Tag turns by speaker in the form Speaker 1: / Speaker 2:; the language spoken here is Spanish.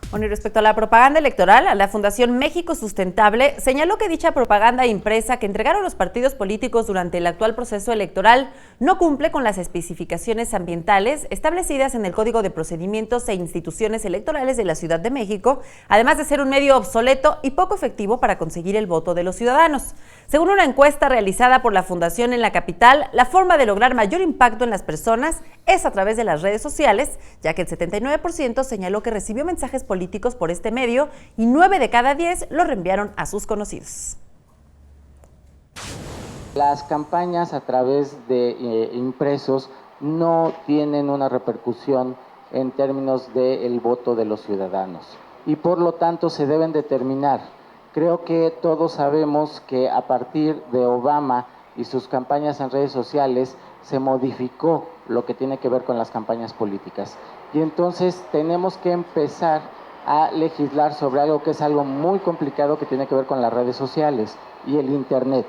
Speaker 1: Bueno, y respecto a la propaganda electoral, la Fundación México Sustentable señaló que dicha propaganda impresa que entregaron los partidos políticos durante el actual proceso electoral no cumple con las especificaciones ambientales establecidas en el Código de Procedimientos e Instituciones Electorales de la Ciudad de México, además de ser un medio obsoleto y poco efectivo para conseguir el voto de los ciudadanos. Según una encuesta realizada por la Fundación en la capital, la forma de lograr mayor impacto en las personas es a través de las redes sociales, ya que el 79% señaló que recibió mensajes políticos por este medio y 9 de cada 10 lo reenviaron a sus conocidos.
Speaker 2: Las campañas a través de impresos no tienen una repercusión en términos del voto de los ciudadanos y por lo tanto se deben determinar. Creo que todos sabemos que a partir de Obama y sus campañas en redes sociales se modificó lo que tiene que ver con las campañas políticas. Y entonces tenemos que empezar a legislar sobre algo que es algo muy complicado que tiene que ver con las redes sociales y el Internet.